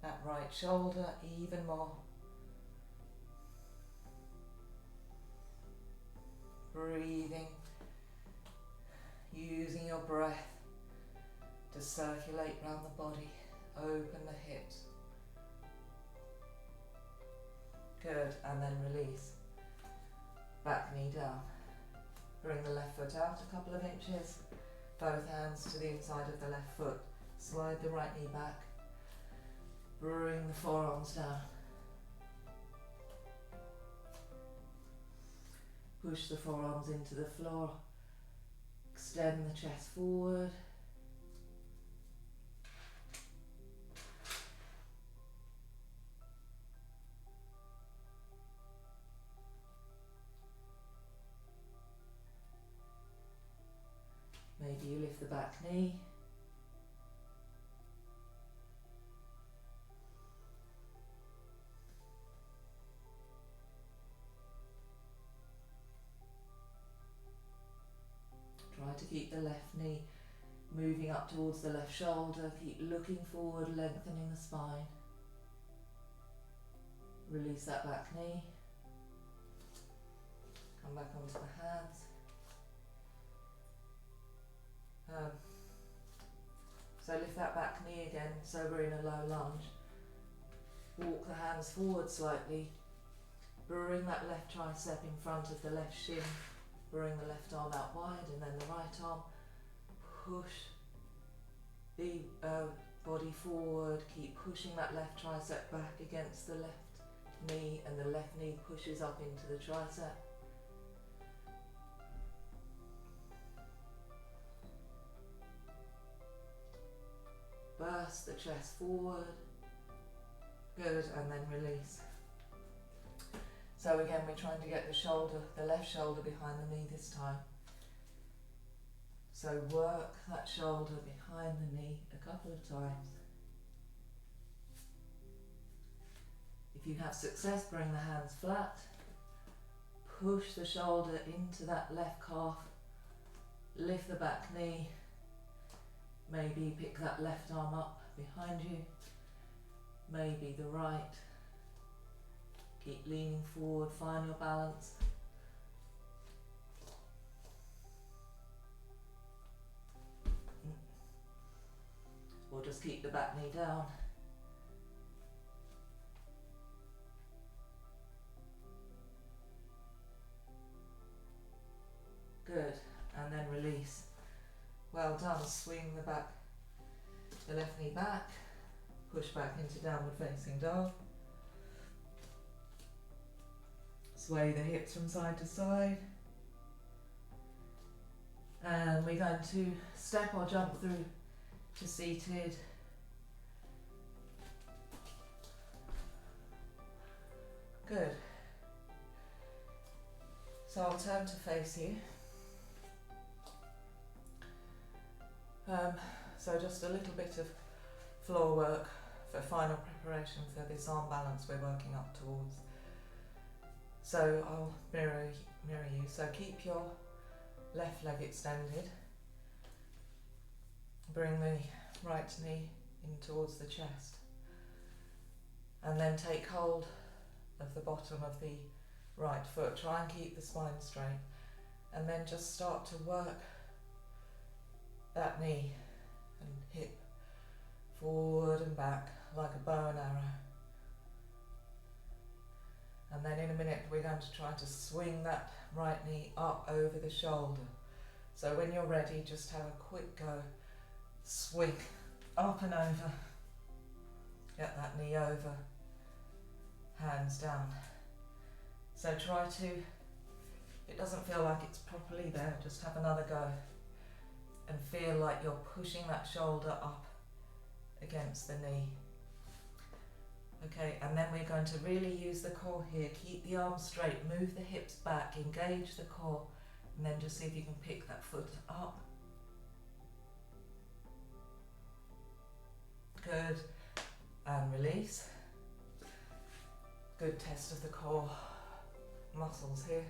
that right shoulder even more. Breathing, using your breath to circulate around the body. Open the hips. Good, and then release. Back knee down. Bring the left foot out a couple of inches. Both hands to the inside of the left foot. Slide the right knee back. Bring the forearms down. Push the forearms into the floor. Extend the chest forward. the back knee. Try to keep the left knee moving up towards the left shoulder. Keep looking forward, lengthening the spine. Release that back knee. Come back onto the hands. So lift that back knee again, so we're in a low lunge. Walk the hands forward slightly. Bring that left tricep in front of the left shin. Bring the left arm out wide and then the right arm. Push the body forward. Keep pushing that left tricep back against the left knee, and the left knee pushes up into the tricep. Burst the chest forward. Good, and then release. So again, we're trying to get the left shoulder behind the knee this time. So work that shoulder behind the knee a couple of times. If you have success, bring the hands flat. Push the shoulder into that left calf. Lift the back knee. Maybe pick that left arm up behind you. Maybe the right. Keep leaning forward, find your balance. Or just keep the back knee down. Good, and then release. Well done, swing the left knee back, push back into downward facing dog. Sway the hips from side to side. And we're going to step or jump through to seated. Good. So I'll turn to face you. So just a little bit of floor work for final preparation for this arm balance we're working up towards. So I'll mirror you. So keep your left leg extended. Bring the right knee in towards the chest. And then take hold of the bottom of the right foot. Try and keep the spine straight. And then just start to work that knee and hip forward and back like a bow and arrow. And then in a minute we're going to try to swing that right knee up over the shoulder. So when you're ready, just have a quick go. Swing up and over. Get that knee over. Hands down. So try to, if it doesn't feel like it's properly there, just have another go. And feel like you're pushing that shoulder up against the knee. Okay, and then we're going to really use the core here. Keep the arms straight, move the hips back, engage the core, and then just see if you can pick that foot up. Good, and release. Good test of the core muscles here.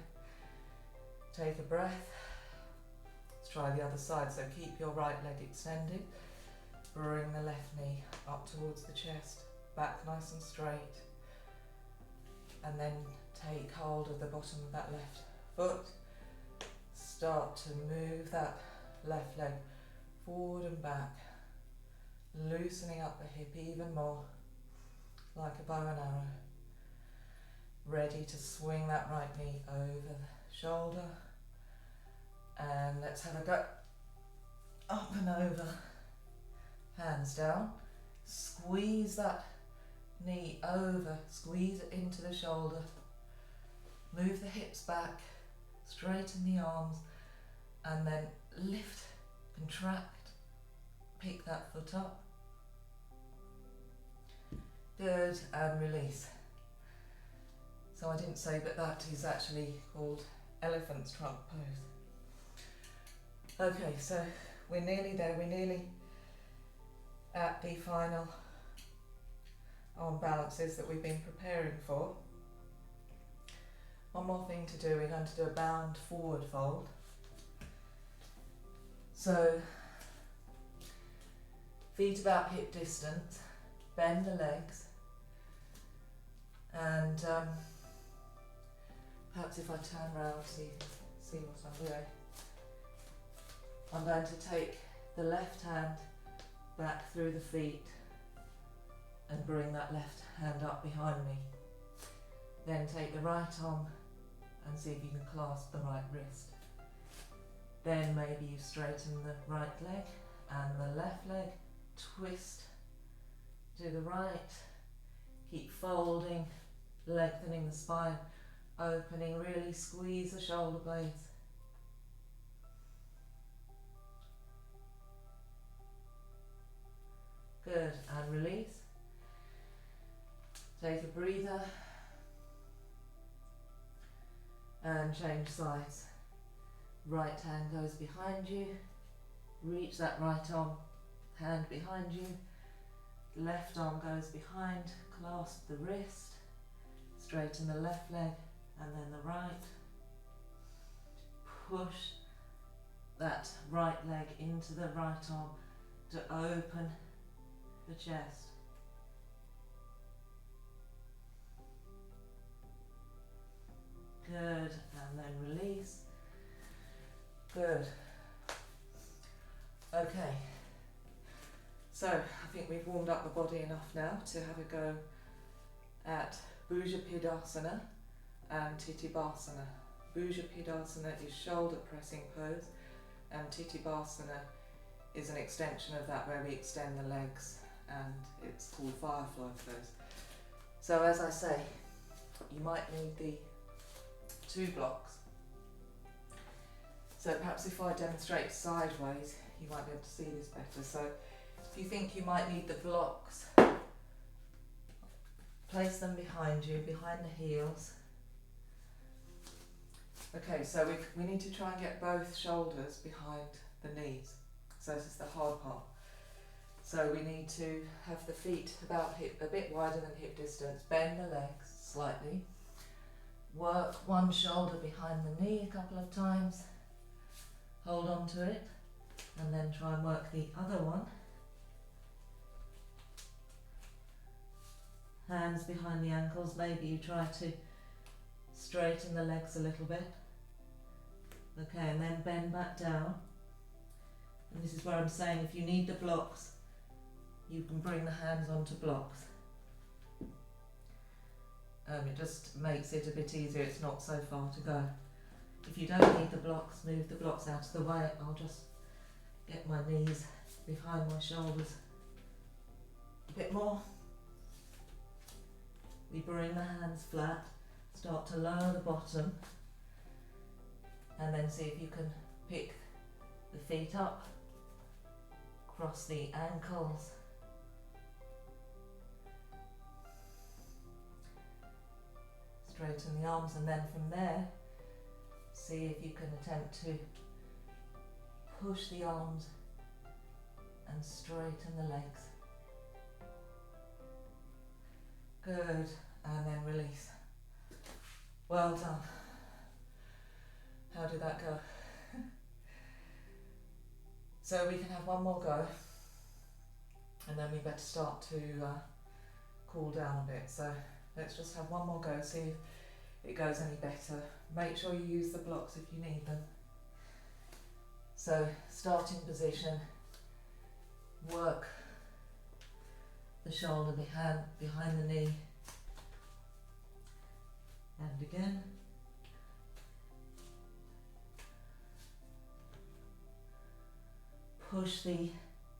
Take a breath. Let's try the other side. So keep your right leg extended. Bring the left knee up towards the chest. Back nice and straight, and then take hold of the bottom of that left foot. Start to move that left leg forward and back, loosening up the hip even more, like a bow and arrow. Ready to swing that right knee over the shoulder, and let's have a go. Up and over, hands down, squeeze that knee over, squeeze it into the shoulder, move the hips back, straighten the arms, and then lift, contract, pick that foot up. Good, and release. So I didn't say, but that is actually called elephant's trunk pose. Okay, so we're nearly there, we're nearly at the final arm balances that we've been preparing for. One more thing to do, we're going to do a bound forward fold. So, feet about hip distance, bend the legs, and perhaps if I turn around, see what I'm doing. I'm going to take the left hand back through the feet and bring that left hand up behind me. Then take the right arm and see if you can clasp the right wrist. Then maybe you straighten the right leg and the left leg, twist to the right, keep folding, lengthening the spine, opening, really squeeze the shoulder blades. Good, and release. Take a breather and change sides. Right hand goes behind you, reach that right arm, hand behind you, left arm goes behind, clasp the wrist, straighten the left leg and then the right, push that right leg into the right arm to open the chest. Good, and then release. Good. Okay, so I think we've warmed up the body enough now to have a go at Bhujapidasana and Tittibhasana. Bhujapidasana is shoulder pressing pose, and Tittibhasana is an extension of that where we extend the legs, and it's called Firefly Pose. So as I say, you might need the 2 blocks. So perhaps if I demonstrate sideways, you might be able to see this better. So if you think you might need the blocks, place them behind you, behind the heels. Okay, so we need to try and get both shoulders behind the knees. So this is the hard part. So we need to have the feet about a bit wider than hip distance, bend the legs slightly, work one shoulder behind the knee a couple of times, hold on to it, and then try and work the other one. Hands behind the ankles, maybe you try to straighten the legs a little bit. Okay, and then bend back down. And this is where I'm saying if you need the blocks, you can bring the hands onto blocks. It just makes it a bit easier, it's not so far to go. If you don't need the blocks, move the blocks out of the way. I'll just get my knees behind my shoulders a bit more. We bring the hands flat, start to lower the bottom, and then see if you can pick the feet up, cross the ankles, straighten the arms, and then from there see if you can attempt to push the arms and straighten the legs. Good, and then release. Well done. How did that go? So we can have one more go, and then we better start to cool down a bit. So let's just have one more go, see if it goes any better. Make sure you use the blocks if you need them. So starting position, work the shoulder behind the knee, and again. Push the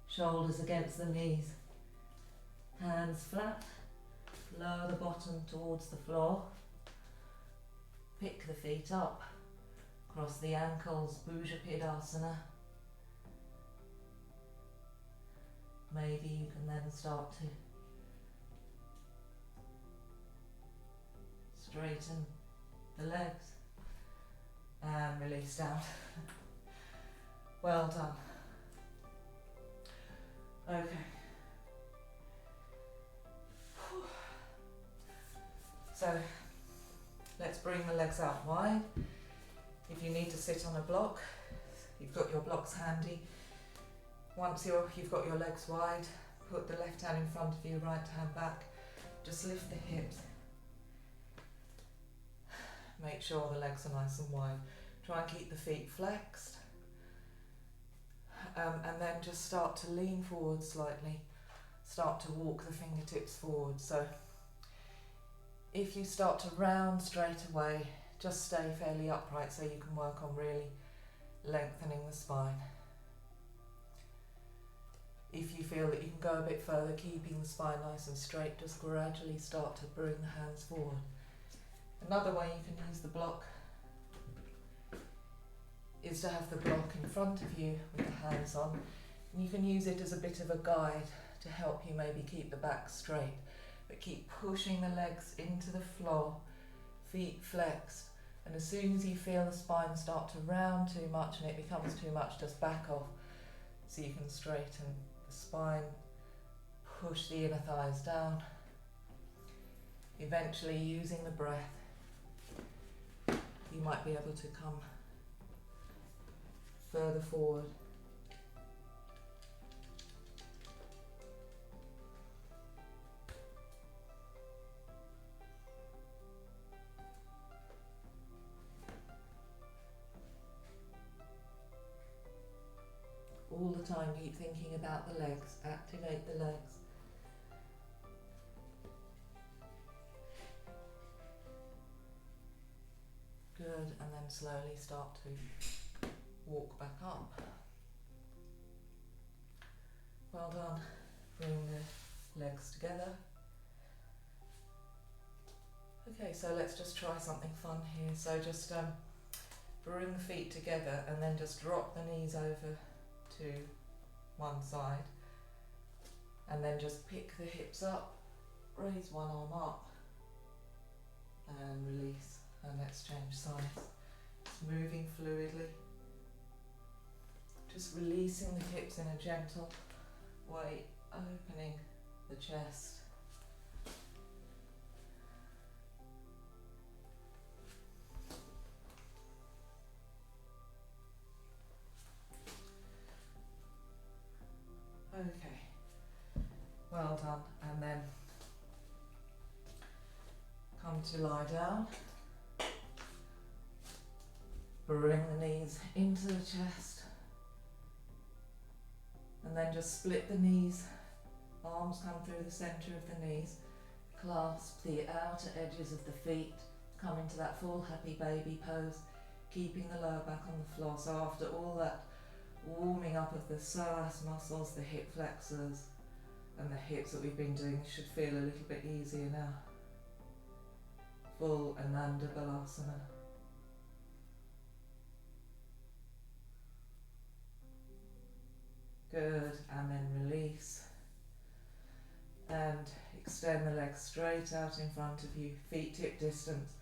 shoulders against the knees, hands flat, lower the bottom towards the floor, pick the feet up, cross the ankles, Bhujapidasana. Maybe you can then start to straighten the legs and release down. Well done. Okay. So let's bring the legs out wide. If you need to sit on a block, you've got your blocks handy. Once you've got your legs wide, put the left hand in front of you, right hand back. Just lift the hips. Make sure the legs are nice and wide. Try and keep the feet flexed. And then just start to lean forward slightly. Start to walk the fingertips forward. So if you start to round straight away, just stay fairly upright so you can work on really lengthening the spine. If you feel that you can go a bit further, keeping the spine nice and straight, just gradually start to bring the hands forward. Another way you can use the block is to have the block in front of you with the hands on. And you can use it as a bit of a guide to help you maybe keep the back straight, but keep pushing the legs into the floor, feet flexed, and as soon as you feel the spine start to round too much and it becomes too much, just back off so you can straighten the spine, push the inner thighs down, eventually using the breath you might be able to come further forward. All the time keep thinking about the legs, activate the legs. Good, and then slowly start to walk back up. Well done. Bring the legs together. Okay, so let's just try something fun here. So just bring the feet together and then just drop the knees over to one side. And then just pick the hips up, raise one arm up and release. And let's change sides. Just moving fluidly. Just releasing the hips in a gentle way, opening the chest. Okay, well done. And then come to lie down. Bring the knees into the chest. And then just split the knees. Arms come through the centre of the knees. Clasp the outer edges of the feet. Come into that full happy baby pose. Keeping the lower back on the floor. So after all that warming up of the psoas muscles, the hip flexors and the hips that we've been doing, you should feel a little bit easier now. Full Anandabhalasana. Good, and then release. And extend the legs straight out in front of you, feet tip distance.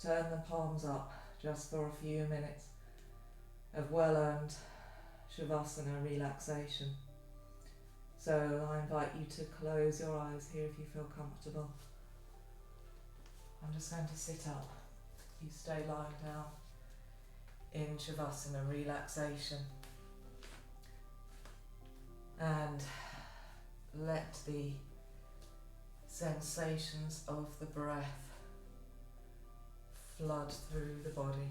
Turn the palms up just for a few minutes of well-earned Shavasana relaxation. So I invite you to close your eyes here if you feel comfortable. I'm just going to sit up. You stay lying down in Shavasana relaxation. And let the sensations of the breath flood through the body.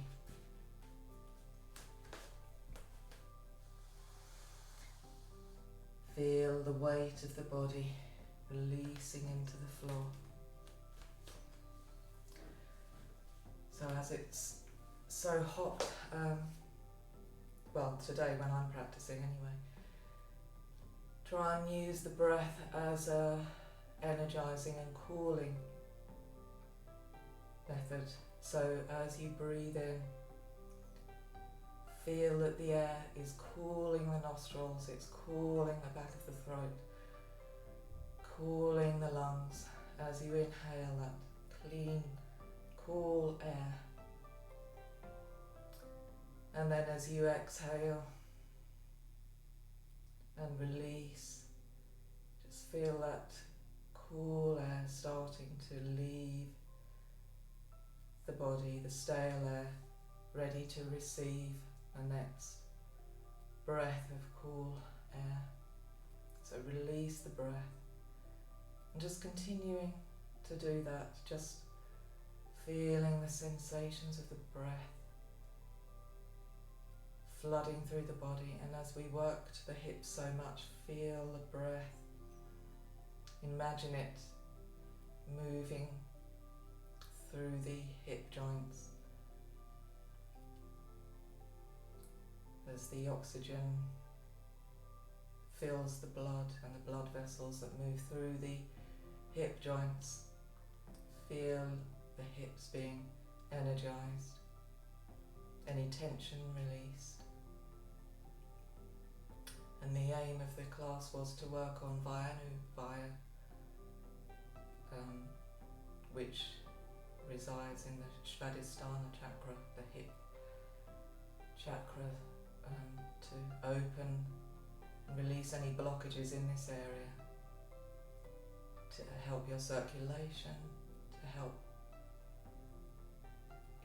Feel the weight of the body releasing into the floor. So as it's so hot, well today when I'm practicing anyway, try and use the breath as a energizing and cooling method. So as you breathe in, feel that the air is cooling the nostrils, it's cooling the back of the throat, cooling the lungs as you inhale that clean, cool air. And then as you exhale and release, just feel that cool air starting to leave the body, the stale air, ready to receive the next breath of cool air. So release the breath and just continuing to do that, just feeling the sensations of the breath flooding through the body. And as we worked the hips so much, feel the breath, imagine it moving through the hip joints as the oxygen fills the blood and the blood vessels that move through the hip joints. Feel the hips being energized, any tension released. And the aim of the class was to work on Vyana Vayu, which resides in the Suadisthana Chakra, the hip chakra, to open and release any blockages in this area, to help your circulation, to help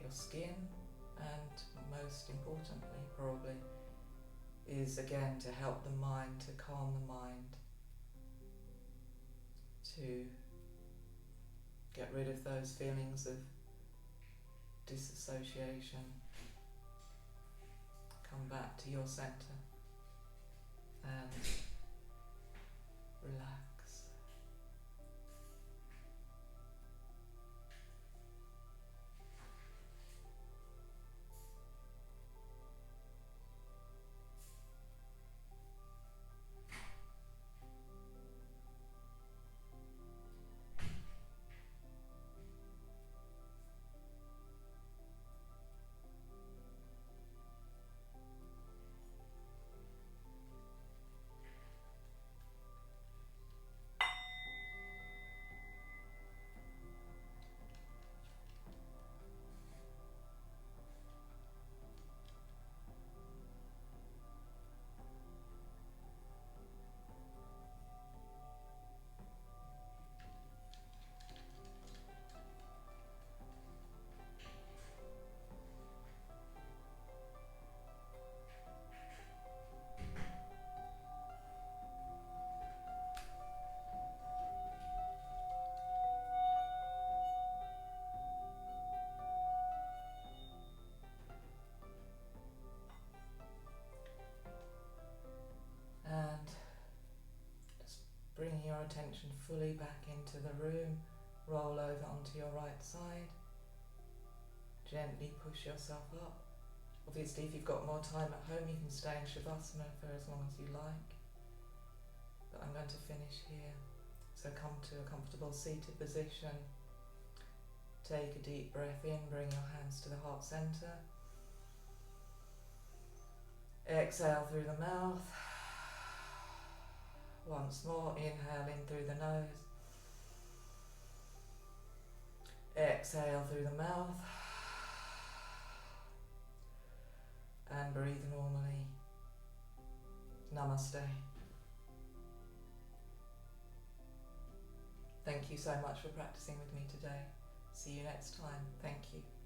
your skin, and most importantly probably is again to help the mind, to calm the mind, to get rid of those feelings of disassociation, come back to your center and relax. And just bringing your attention fully back into the room, roll over onto your right side, gently push yourself up. Obviously if you've got more time at home you can stay in Shavasana for as long as you like, but I'm going to finish here. So come to a comfortable seated position, take a deep breath in, bring your hands to the heart center, exhale through the mouth. Once more, inhale in through the nose, exhale through the mouth, and breathe normally. Namaste. Thank you so much for practicing with me today. See you next time. Thank you.